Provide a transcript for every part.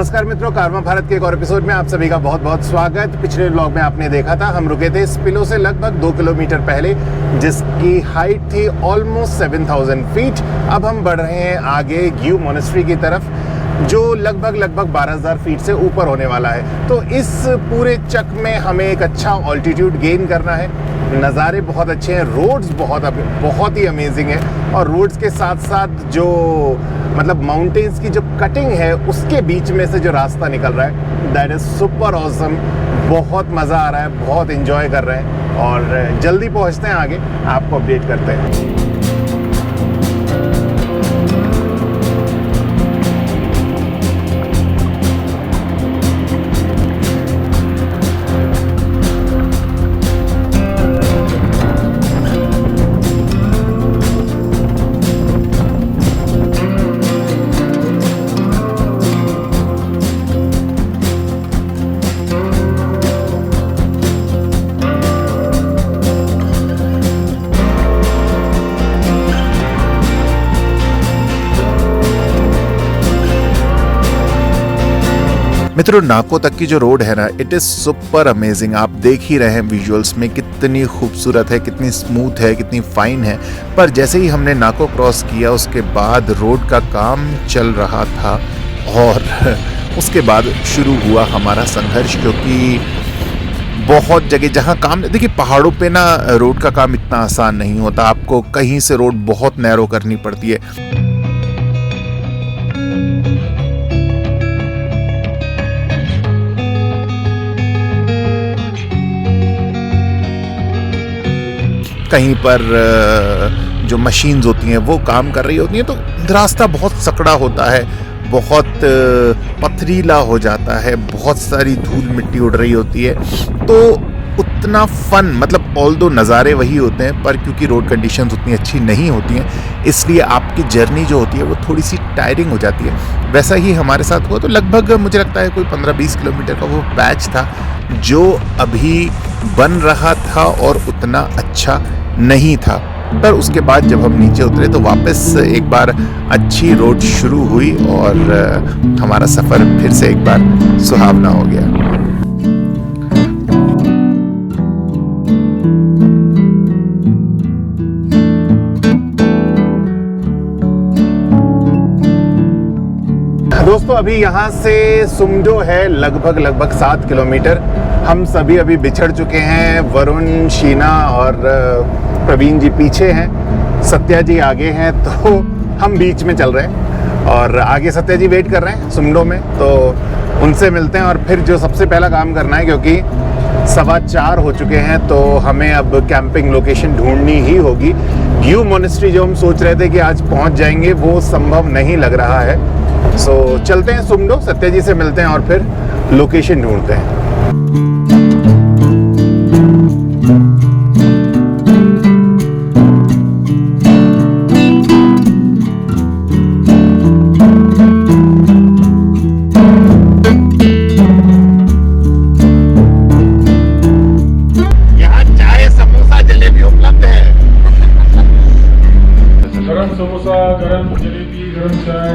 नमस्कार मित्रों, कारवां भारत के एक और एपिसोड में आप सभी का बहुत बहुत स्वागत। पिछले व्लॉग में आपने देखा था हम रुके थे स्पिलो से लगभग 2 किलोमीटर पहले, जिसकी हाइट थी ऑलमोस्ट 7000 फीट। अब हम बढ़ रहे हैं आगे ग्यू मोनेस्ट्री की तरफ, जो लगभग 12000 फीट से ऊपर होने वाला है। तो इस पूरे चक में हमें एक अच्छा ऑल्टीट्यूड गेन करना है। नज़ारे बहुत अच्छे हैं, रोड्स बहुत ही अमेजिंग है, और रोड्स के साथ साथ जो मतलब माउंटेन्स की जो कटिंग है उसके बीच में से जो रास्ता निकल रहा है, दैट इज़ सुपर ऑसम। बहुत मज़ा आ रहा है, बहुत एंजॉय कर रहे हैं, और जल्दी पहुंचते हैं आगे, आपको अपडेट करते हैं। मित्रों, नाको तक की जो रोड है ना, इट इज़ सुपर अमेजिंग। आप देख ही रहे हैं विजुअल्स में कितनी खूबसूरत है, कितनी स्मूथ है, कितनी फाइन है। पर जैसे ही हमने नाको क्रॉस किया उसके बाद रोड का काम चल रहा था, और उसके बाद शुरू हुआ हमारा संघर्ष, क्योंकि बहुत जगह जहाँ काम, देखिए पहाड़ों पे ना रोड का काम इतना आसान नहीं होता। आपको कहीं से रोड बहुत नैरो करनी पड़ती है। कहीं पर जो मशीन्स होती हैं वो काम कर रही होती हैं, तो रास्ता बहुत सकड़ा होता है, बहुत पथरीला हो जाता है, बहुत सारी धूल मिट्टी उड़ रही होती है। तो उतना फन, मतलब ऑल्दो नज़ारे वही होते हैं, पर क्योंकि रोड कंडीशंस उतनी अच्छी नहीं होती हैं, इसलिए आपकी जर्नी जो होती है वो थोड़ी सी टायरिंग हो जाती है। वैसा ही हमारे साथ हुआ। तो लगभग मुझे लगता है कोई 15-20 किलोमीटर का वो पैच था जो अभी बन रहा था, और उतना अच्छा नहीं था। पर उसके बाद जब हम नीचे उतरे तो वापस एक बार अच्छी रोड शुरू हुई, और हमारा सफ़र फिर से एक बार सुहावना हो गया। दोस्तों, अभी यहाँ से सुमडो है लगभग 7 किलोमीटर। हम सभी अभी बिछड़ चुके हैं। वरुण, शीना और प्रवीण जी पीछे हैं, सत्या जी आगे हैं, तो हम बीच में चल रहे हैं, और आगे सत्या जी वेट कर रहे हैं सुमडो में। तो उनसे मिलते हैं, और फिर जो सबसे पहला काम करना है, क्योंकि 4:15 हो चुके हैं, तो हमें अब कैंपिंग लोकेशन ढूंढनी ही होगी। ग्यू मोनेस्ट्री जो हम सोच रहे थे कि आज पहुंच जाएंगे, वो संभव नहीं लग रहा है। सो चलते हैं सुमडो, सत्या जी से मिलते हैं, और फिर लोकेशन ढूंढते हैं। यहाँ चाय, समोसा, जलेबी उपलब्ध है। गरम समोसा, गरम जलेबी, गरम चाय।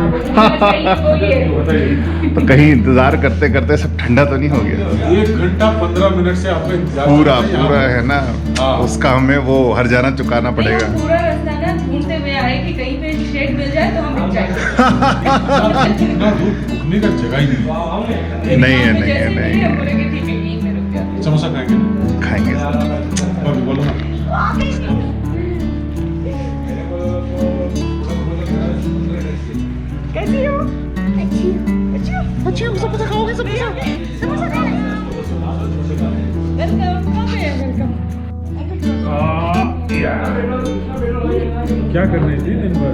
तो कहीं इंतजार करते करते सब ठंडा तो नहीं हो गया? 1 घंटा 15 मिनट से आपका इंतजार पूरा है ना। हाँ। उसका हमें वो हर्जाना चुकाना पड़ेगा। पूरा रास्ता ना ढूंढते हुए आए कि कहीं पे शेड मिल जाए तो हम रुक जाएंगे। रुकने का जगह ही नहीं। नहीं है। हम बोले कि ठीक है, यहीं पे रुक जाते हैं। समोसा खाएंगे और बोलो ना। कैसी हो? अच्छी हो, समोसा खाओगे? समोसा वेलकम। क्या कर रही थी दिन भर?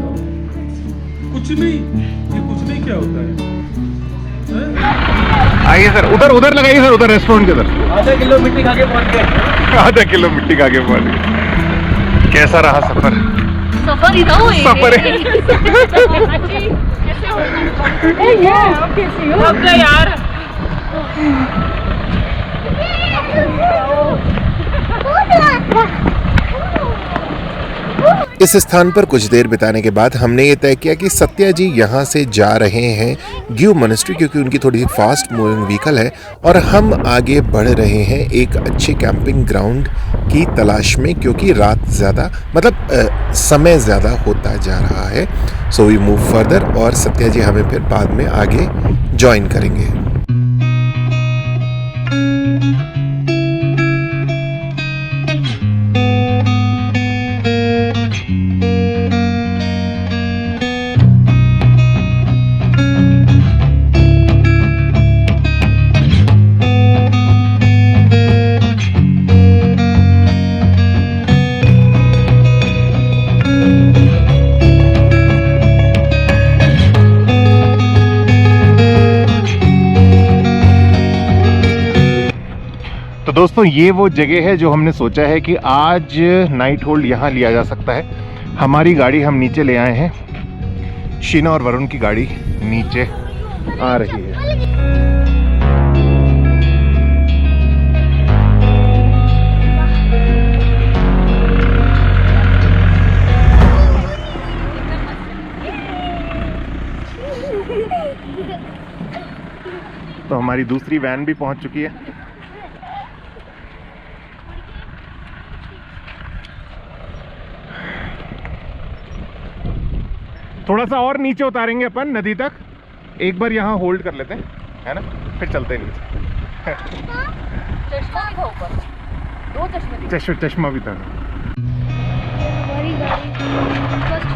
कुछ नहीं, ये कुछ नहीं क्या होता है? आइए सर, उधर लगाइए सर, उधर रेस्टोरेंट के उधर। आधा किलो मिट्टी खा के पहुंच गए। आधा किलो मिट्टी खा के पहुंच गए। कैसा रहा सफर? सफर ही था वो। सफर है। कैसी हो? अब यार इस स्थान पर कुछ देर बिताने के बाद हमने ये तय किया कि सत्या जी यहाँ से जा रहे हैं ग्यू मोनेस्ट्री, क्योंकि उनकी थोड़ी सी फास्ट मूविंग व्हीकल है और हम आगे बढ़ रहे हैं एक अच्छे कैंपिंग ग्राउंड की तलाश में, क्योंकि रात ज़्यादा समय ज़्यादा होता जा रहा है। सो वी मूव फर्दर और सत्या जी हमें फिर बाद में आगे ज्वाइन करेंगे। तो दोस्तों ये वो जगह है जो हमने सोचा है कि आज नाइट होल्ड यहाँ लिया जा सकता है। हमारी गाड़ी हम नीचे ले आए हैं, शीना और वरुण की गाड़ी नीचे आ रही है। तो हमारी दूसरी वैन भी पहुंच चुकी है। थोड़ा सा और नीचे उतारेंगे अपन नदी तक, एक बार यहाँ होल्ड कर लेते हैं, है ना, फिर चलते हैं नीचे। चश्मा भी था ऊपर, 2 चश्मे चश्मा भी था। हमारी गाड़ी फर्स्ट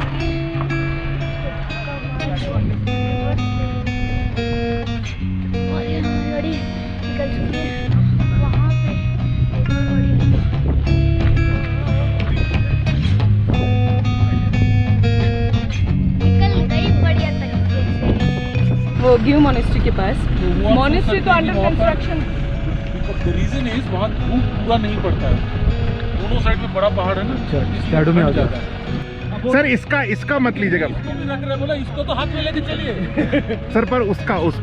और ये हमारी गाड़ी निकल चुकी है। वहाँ पे एक और गाड़ी निकल गई बढ़िया तरीके से। वो ग्यू मोनेस्ट्री के पास। मोनेस्ट्री तो under construction. The reason is वहाँ धूप पूरा नहीं पड़ता है, दोनों साइड में बड़ा पहाड़ है ना, शैडो में आ जाता है। सर इसका मत लीजिएगा। इसको भी रख रहे, बोला इसको तो हाथ में लेके चलिए। सर पर उस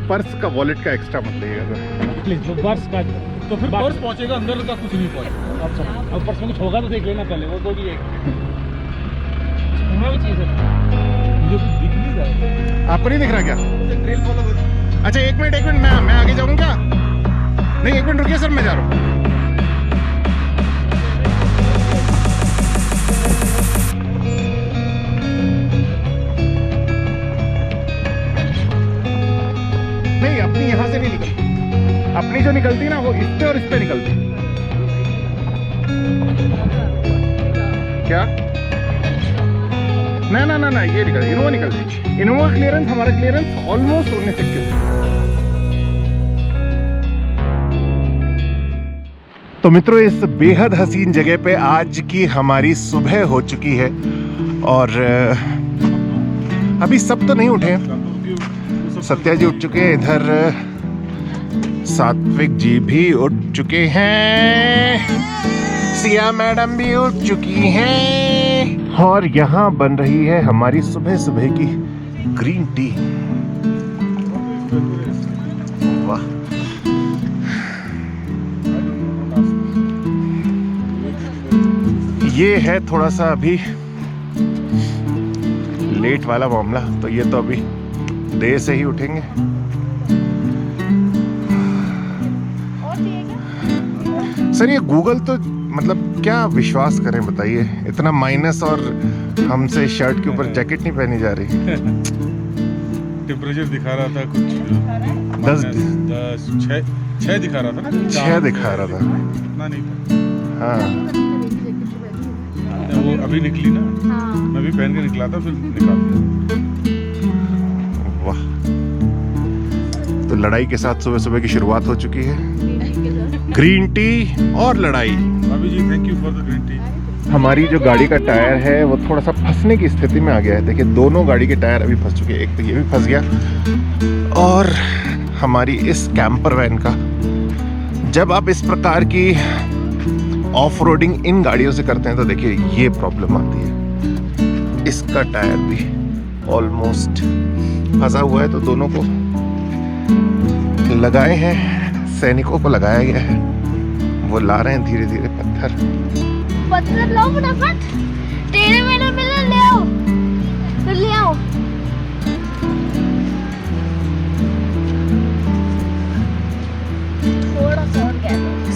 पर्स का वॉलेट का एक्स्ट्रा मत लीजिएगा सर प्लीज। वो पर्स का तो फिर पर्स पहुंचेगा, अंदर का कुछ नहीं पहुंचेगा। अब पर्स में कुछ होगा तो देख लेना पहले, वो तो भी एक भी चीज है मुझे कुछ दिख नहीं रहा है। आपको नहीं दिख रहा क्या? Trail follow. अच्छा एक मिनट मैं आगे जाऊँ क्या? नहीं एक मिनट रुकिए सर, मैं जा रहा हूँ। नहीं अपनी यहाँ से नहीं निकलती, अपनी जो निकलती ना वो इस पे और इस पे निकलती। क्या? ना ये इनोवा निकलती। इनोवा क्लियरेंस, हमारा क्लियरेंस ऑलमोस्ट होने से तो मित्रों इस बेहद हसीन जगह पे आज की हमारी सुबह हो चुकी है और अभी सब तो नहीं उठे हैं। सत्या जी उठ चुके हैं, इधर सात्विक जी भी उठ चुके हैं, सिया मैडम भी उठ चुकी हैं और यहाँ बन रही है हमारी सुबह सुबह की ग्रीन टी। वाह, ये है थोड़ा सा अभी लेट वाला मामला, तो ये तो अभी देर से ही उठेंगे। सर ये गूगल तो मतलब क्या विश्वास करें बताइए, इतना माइनस और हमसे शर्ट के ऊपर जैकेट नहीं पहनी जा रही। टेम्परेचर दिखा रहा था कुछ 6 दिखा रहा था ना, 6 दिखा रहा था, इतना नहीं था। हाँ वो अभी निकली ना, मैं भी पहन के निकला था, फिर निकाल दिया। वाह, तो लड़ाई के साथ सुबह सुबह की शुरुआत हो चुकी है। ग्रीन टी और लड़ाई। भाभी जी thank you for the green tea. हमारी जो गाड़ी का टायर है वो थोड़ा सा फंसने की स्थिति में आ गया है। देखिए दोनों गाड़ी के टायर अभी फंस चुके हैं, एक तो ये भी फंस गया। और हमारी इस कैंपर वैन का, जब आप इस प्रकार की ऑफ रोडिंग इन गाड़ियों से करते हैं तो देखिए ये प्रॉब्लम आती है। इसका टायर भी ऑलमोस्ट फंसा हुआ है, तो दोनों को लगाए हैं, सैनिकों को लगाया गया है, वो ला रहे हैं धीरे धीरे पत्थर लो फटाफट, तेरे मैंने मिला थोड़ा सा और गैप है।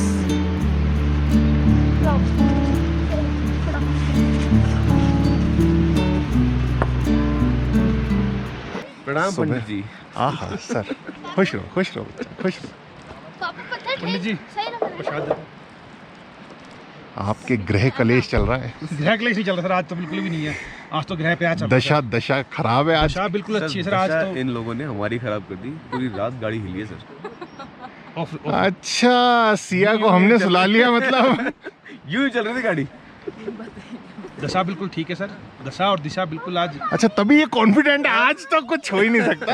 प्रणाम पंडित जी। आहा सर, खुश रहो खुश रहो खुश रहो। पापा पत्थर पंडित जी, सही ना प्रसाद आपके ग्रह कलेश चल रहा है। ग्रह क्लेश नहीं चल रहा सर, आज तो बिल्कुल भी नहीं है। आज तो ग्रह पे आज चल दशा दशा खराब है आज। दशा बिल्कुल अच्छी है सर। आज दशा तो इन लोगों ने हमारी खराब कर दी, पूरी रात गाड़ी हिली है सर। ऑफ अच्छा, सिया को हमने सुला लिया मतलब। यूं ही चल रही थी गाड़ी। दशा बिल्कुल ठीक है सर। दशा और दिशा बिल्कुल आज अच्छा, तभी ये कॉन्फिडेंट है। आज तो कुछ हो ही नहीं सकता।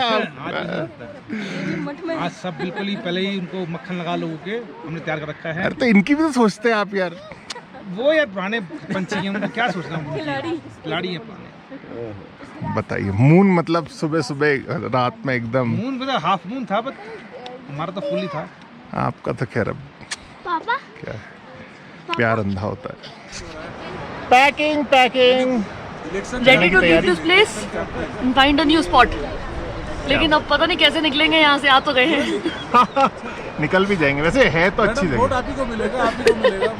आज सब बिल्कुल ही पहले ही उनको मक्खन लगा लोगों के हमने तैयार कर रखा है। अरे तो इनकी भी तो सोचते हैं आप यार। वो यार पुराने पंछी हैं, उनको क्या सोचना है। खिलाड़ी है पुराने। बताइए, मून मतलब सुबह सुबह रात में एकदम। मून मतलब हाफ मून था, बट हमारा तो फुल ही था। आपका तो खैर अब पापा क्या है, प्यार अंधा होता है। Packing packing ready to leave this place and find a new spot. लेकिन अब पता नहीं कैसे निकलेंगे यहाँ से। आ तो गए हैं। निकल भी जाएंगे। वैसे है तो अच्छी जगह। आप ही को मिलेगा, आप ही को मिलेगा।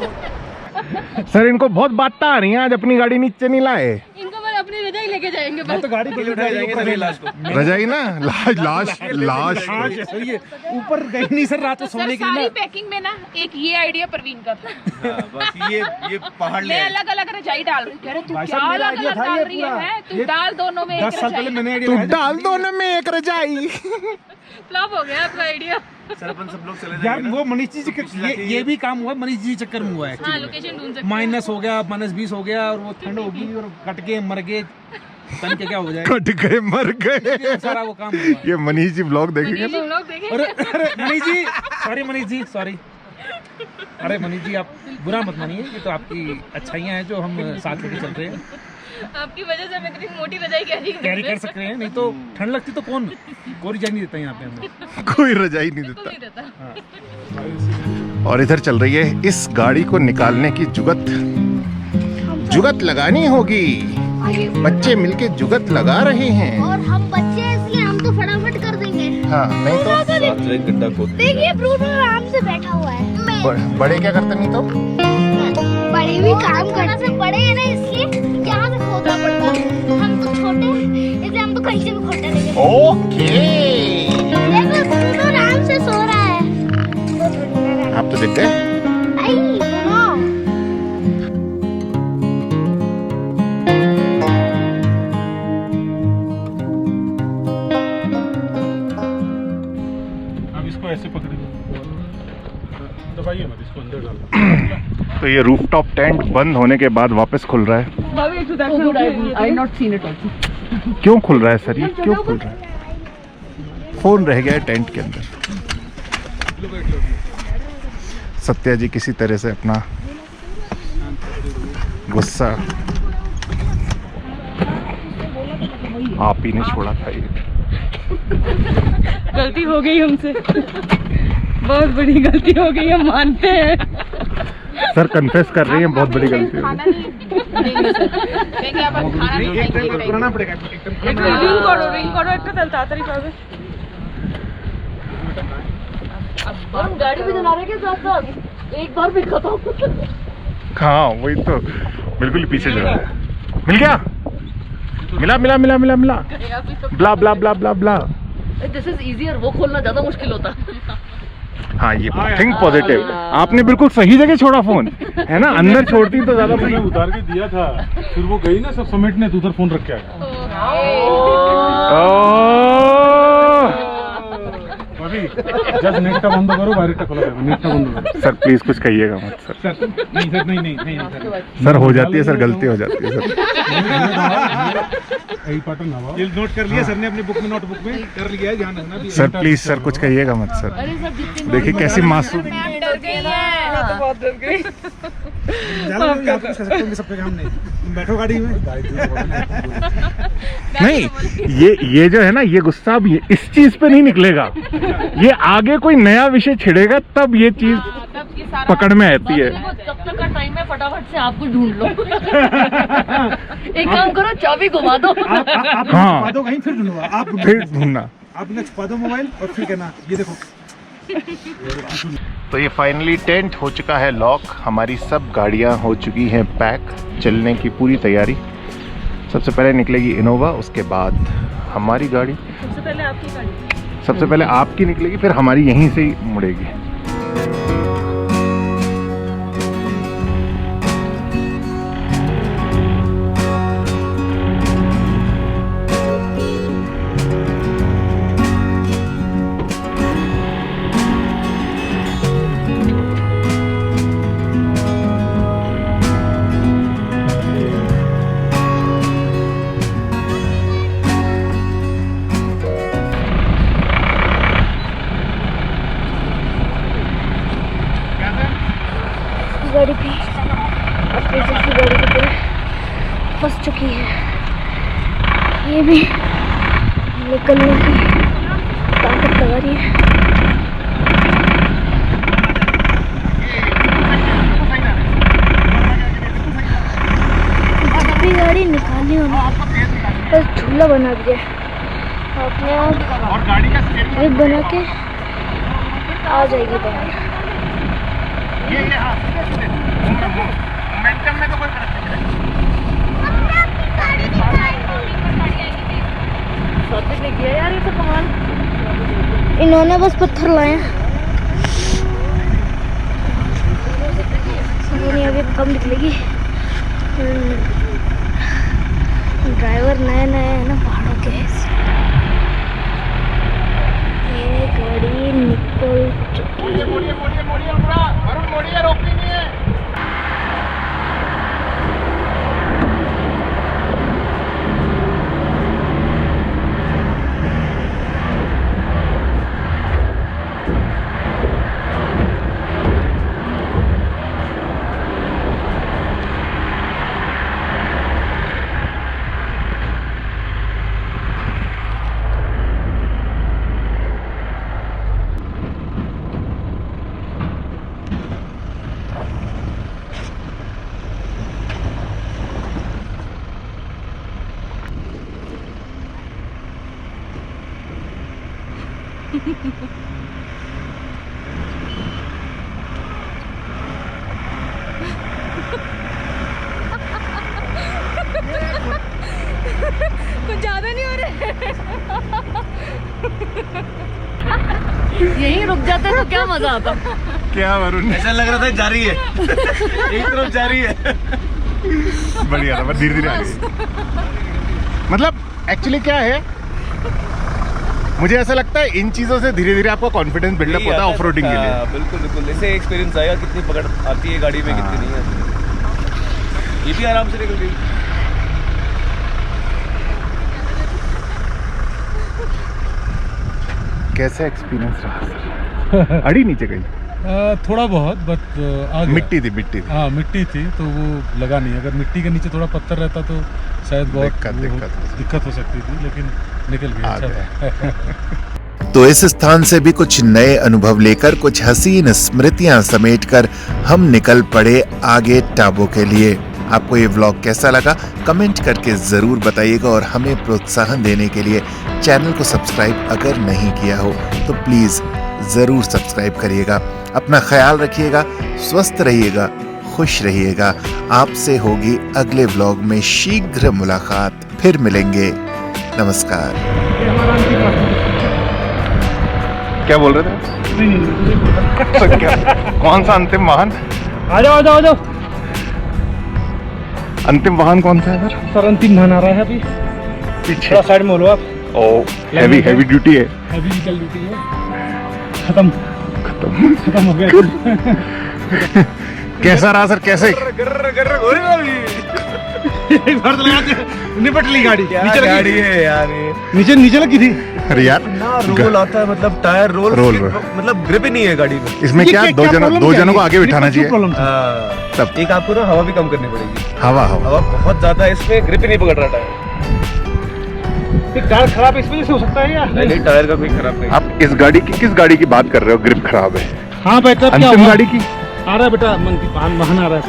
सर, इनको बहुत बातें आ रही हैं। आज अपनी गाड़ी नीचे नहीं लाए। इनको मैं अपनी रजाई लेके जाएंगे मैं तो गाड़ी पे उठा जाएंगे सर लाश को। रजाई ना, लाश लाश लाश। सर ये ऊपर गई नहीं सर रात को सोने के लिए सारी ना। पैकिंग में ना एक ये आइडिया प्रवीण का था। बस ये पहाड़ ले मैं आए। अलग अलग रजाई डाल रही हूँ। कह रहे तू भाई क्या साहब, मेरा अलग idea अलग था डाल ये रही पूरा। है? तू ये डाल दोनों में 10 एक साल पहले रजाई। मैंने तू आइडिया डाल दो ना में एक रजाई। फ्लॉप हो गया आपका आइडिया। सर अपन सब लोग चले यार जाएंगे ना। वो मनीष जी ये भी काम हुआ, मनीष जी चक्कर में हुआ है। हाँ, लोकेशन ढूंढ सकते माइनस हो गया, -20 हो गया, और वो ठंड होगी और कट के मर गए। तन के क्या हो जाए। कट गए, मर गए। सारा वो काम हुआ। ये मनीष जी ब्लॉग देखेंगे हैं। ना। हम लोग देखें। अरे मनीष जी सॉरी, मनीष जी सॉरी। अरे मनीष जी आप बुरा मत मानिए, ये तो आपकी अच्छाइयाँ हैं जो हम साथ लेके चल रहे हैं। आपकी वजह से हम इतनी मोटी रजाई कैरी कर सकते हैं, नहीं तो ठंड लगती तो कौन कोई रजाई नहीं देता यहाँ पे हमें। कोई रजाई नहीं देता। नहीं देता। और इधर चल रही है इस गाड़ी को निकालने की जुगत लगानी होगी। बच्चे मिलके जुगत लगा रहे हैं। और हम बच्चे हैं इसलिए हम तो फटाफट कर देंगे। हाँ, नहीं तो साथ जो एक गड्ढा खोद के देखिए ब्रूनो आराम से बैठा हुआ है। बड़े क्या करते नहीं तो। बड़े भी काम करना से बड़े हैं ना, इसलिए यहाँ से खोदना पड़ता है। हम तो छोटे हैं इसलिए हम तो कहीं से भी खोदते रहेंगे। ओके, देखो ब्रूनो आराम से सो रहा है। आप तो देख गए। आई ब्रूनो। अब इसको ऐसे पकड़ेंगे, दबाइए मत, इसको अंदर डाल। तो ये रूफटॉप टेंट बंद होने के बाद वापस खुल रहा है। I not seen it also. क्यों खुल रहा है सर? ये क्यों खुल रहा है? फोन रह गया है टेंट के अंदर। सत्या जी किसी तरह से अपना गुस्सा आप ही ने छोड़ा था। ये गलती हो गई हमसे। बहुत बड़ी गलती हो गई, हम मानते हैं। सर कन्फेस कर रही हैं, बहुत बड़ी गलती हो गई। पुराना पड़ेगा রিং করো একটা, তাহলে তাড়াতাড়ি পাবে। हम गाड़ी भी चला रहे हैं साथ साथ, एक बार भी खत्म। हाँ वही तो, बिल्कुल ही पीछे जा रहा है। मिल गया, मिला मिला मिला मिला मिला, ब्ला ब्ला ब्ला ब्ला ब्ला। दिस इज इजियर, वो खोलना ज्यादा मुश्किल होता। हाँ, ये थिंक पॉजिटिव। आपने बिल्कुल सही जगह छोड़ा फोन, है ना। अंदर छोड़ती तो ज्यादा मैंने उतार के दिया था, फिर वो गई ना सब समेटने, तो उधर फोन रख के आया। अभी जस्ट नेट बंद करो, डायरेक्ट खोला जाएगा। नेट बंद करो सर, प्लीज कुछ कहिएगा मत सर। सर। नहीं सर, नहीं सर। सर हो जाती है सर, गलती हो जाती है सर। यही पैटर्न हवा ये नोट कर लिया सर ने अपनी बुक में, नोटबुक में कर लिया है, ध्यान रखना। सर प्लीज सर कुछ कहिएगा मत सर। देखिए कैसी मासूम। सब पे काम नहीं, बैठो गाड़ी में। नहीं, ये जो है ना, ये गुस्सा अब इस चीज पे नहीं निकलेगा, ये आगे कोई नया विषय छिड़ेगा तब ये चीज पकड़ में आती है। जब तक का टाइम है फटाफट से आपको ढूंढ लो। एक काम करो, चाबी घुमा दो। हाँ, दो कहीं फिर ढूंढूंगा, आप फिर ढूंढना। आप इन्हें छुपा दो मोबाइल और फिर कहना ये देखो। तो ये फाइनली टेंट हो चुका है लॉक, हमारी सब गाड़ियां हो चुकी हैं पैक, चलने की पूरी तैयारी। सबसे पहले निकलेगी इनोवा, उसके बाद हमारी गाड़ी, सबसे पहले आपकी गाड़ी, सबसे पहले आपकी निकलेगी, फिर हमारी यहीं से ही मुड़ेगी। गाड़ी भी अपनी दूसरी गाड़ी की तरह फंस चुकी है। ये भी निकलने की ताकत लगा रही है। अपनी गाड़ी निकालनी होना, बस झूला बना दिया अपने आप, एक बना के आ जाएगी बाहर। किया यार ये तो कमाल। इन्होंने बस पत्थर लाए, अभी कम निकलेगी। ड्राइवर नए नए है ना पहाड़ों के, ये गाड़ी निकल चुकी है। कुछ ज्यादा नहीं हो रहा। यहीं रुक जाते तो क्या मजा आता। क्या वरुण, ऐसा लग रहा था जा रही है, एक तरफ जा रही है। बढ़िया था, धीरे धीरे आ रही है। मतलब एक्चुअली क्या है, मुझे ऐसा लगता है इन चीज़ों से धीरे धीरे आपका कॉन्फिडेंस बिल्डअप होता है ऑफ रोडिंग के लिए। बिल्कुल बिल्कुल, इससे एक्सपीरियंस आएगा कितनी पकड़ आती है गाड़ी में, कितनी नहीं आती। ये भी आराम से निकल गई। कैसा एक्सपीरियंस रहा? अड़ी नीचे गई? थोड़ा बहुत, बट आ गया। मिट्टी थी। हाँ मिट्टी थी तो वो लगा नहीं। अगर मिट्टी के नीचे थोड़ा पत्थर रहता तो शायद बहुत दिक्कत हो सकती थी, लेकिन निकल गया। अच्छा। तो इस स्थान से भी कुछ नए अनुभव लेकर, कुछ हसीन स्मृतियां समेटकर हम निकल पड़े आगे टाबो के लिए। आपको ये व्लॉग कैसा लगा कमेंट करके ज़रूर बताइएगा, और हमें प्रोत्साहन देने के लिए चैनल को सब्सक्राइब अगर नहीं किया हो तो प्लीज़ ज़रूर सब्सक्राइब करिएगा। अपना ख्याल रखिएगा, स्वस्थ रहिएगा, खुश रहिएगा। आपसे होगी अगले व्लॉग में शीघ्र मुलाकात, फिर मिलेंगे। नमस्कार। क्या बोल रहे थे? क्या? कौन सा अंतिम वाहन? आ जाओ। अंतिम वाहन कौन सा है सर? सर अंतिम वाहन आ रहा है अभी पीछे। साइड में बोलो आप। ओ हैवी ड्यूटी है। हैवी ड्यूटी है। खत्म हो गया। कैसा रहा सर, कैसे? एक बार तो लगा निपट ली गाड़ी। नीचे गाड़ी है यार ये। नीचे लगी थी। अरे यार ना रोल आता है, मतलब टायर रोल मतलब ग्रिप ही नहीं है गाड़ी में। इसमें क्या दो जनों को आगे बिठाना चाहिए। तब एक आपको ना हवा भी कम करनी पड़ेगी। हवा बहुत ज्यादा है इसमें, ग्रिप ही नहीं पकड़ रहा टायर। टायर खराब इस वजह से हो सकता है या नहीं? टायर का कोई खराब नहीं। आप इस गाड़ी की किस गाड़ी की बात कर रहे हो? ग्रिप खराब है? हाँ बेटा, अंतिम गाड़ी की आ रहा है बेटा, वाहन आ रहा है।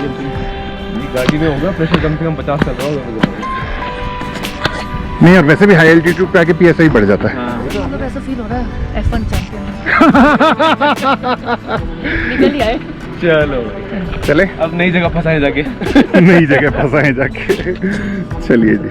गाड़ी में होगा प्रेशर कम से कम 50 तक होगा। नहीं, और वैसे भी हाई एल्टीट्यूड पे आके PSI बढ़ जाता है। मतलब ऐसा फील हो रहा है F1 चैंपियन निकल ही आए। चलो चले, अब नई जगह फंसाए जाके। नई जगह फंसाए जाके। चलिए जी।